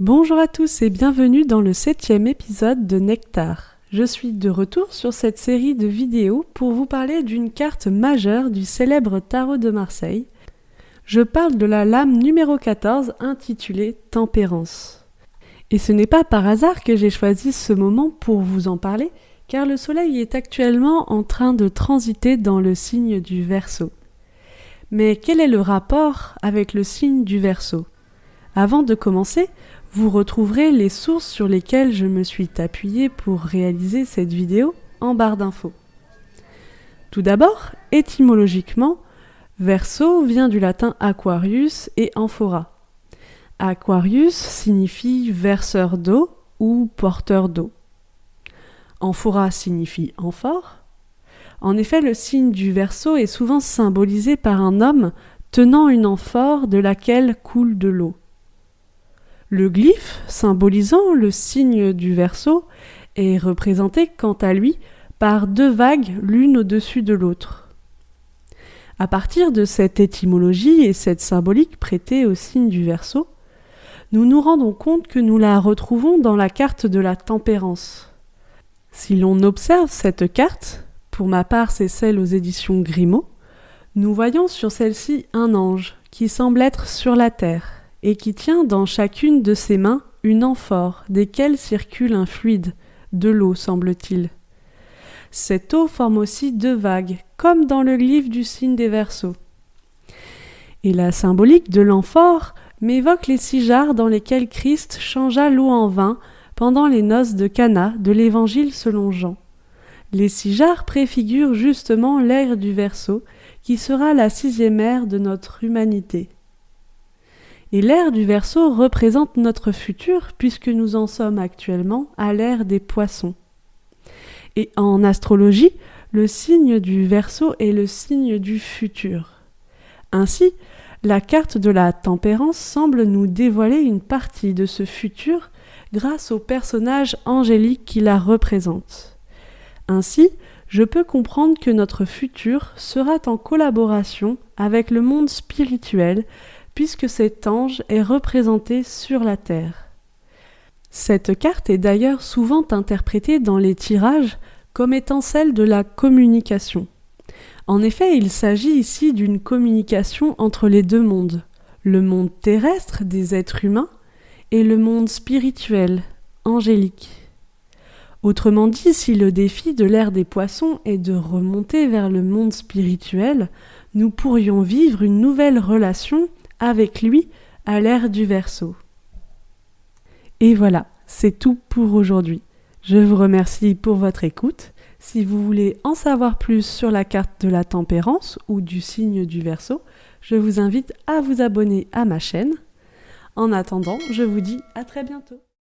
Bonjour à tous et bienvenue dans le 7e épisode de Nectar. Je suis de retour sur cette série de vidéos pour vous parler d'une carte majeure du célèbre tarot de Marseille. Je parle de la lame numéro 14 intitulée Tempérance. Et ce n'est pas par hasard que j'ai choisi ce moment pour vous en parler, car le soleil est actuellement en train de transiter dans le signe du Verseau. Mais quel est le rapport avec le signe du Verseau ? Avant de commencer, vous retrouverez les sources sur lesquelles je me suis appuyée pour réaliser cette vidéo en barre d'infos. Tout d'abord, étymologiquement, Verseau vient du latin Aquarius et Amphora. Aquarius signifie verseur d'eau ou porteur d'eau. Amphora signifie amphore. En effet, le signe du Verseau est souvent symbolisé par un homme tenant une amphore de laquelle coule de l'eau. Le glyphe, symbolisant le signe du Verseau, est représenté quant à lui par deux vagues l'une au-dessus de l'autre. À partir de cette étymologie et cette symbolique prêtée au signe du Verseau, nous nous rendons compte que nous la retrouvons dans la carte de la tempérance. Si l'on observe cette carte, pour ma part c'est celle aux éditions Grimaud, nous voyons sur celle-ci un ange qui semble être sur la terre et qui tient dans chacune de ses mains une amphore desquelles circule un fluide, de l'eau semble-t-il. Cette eau forme aussi deux vagues, comme dans le glyphe du signe des Verseaux. Et la symbolique de l'amphore m'évoque les 6 jarres dans lesquelles Christ changea l'eau en vin pendant les noces de Cana de l'Évangile selon Jean. Les 6 jarres préfigurent justement l'ère du Verseau, qui sera la 6e ère de notre humanité. Et l'ère du Verseau représente notre futur puisque nous en sommes actuellement à l'ère des Poissons. Et en astrologie, le signe du Verseau est le signe du futur. Ainsi, la carte de la tempérance semble nous dévoiler une partie de ce futur grâce au personnage angélique qui la représente. Ainsi, je peux comprendre que notre futur sera en collaboration avec le monde spirituel puisque cet ange est représenté sur la terre. Cette carte est d'ailleurs souvent interprétée dans les tirages comme étant celle de la communication. En effet, il s'agit ici d'une communication entre les deux mondes, le monde terrestre des êtres humains et le monde spirituel, angélique. Autrement dit, si le défi de l'ère des Poissons est de remonter vers le monde spirituel, nous pourrions vivre une nouvelle relation avec lui à l'ère du Verseau. Et voilà, c'est tout pour aujourd'hui. Je vous remercie pour votre écoute. Si vous voulez en savoir plus sur la carte de la tempérance ou du signe du Verseau, je vous invite à vous abonner à ma chaîne. En attendant, je vous dis à très bientôt.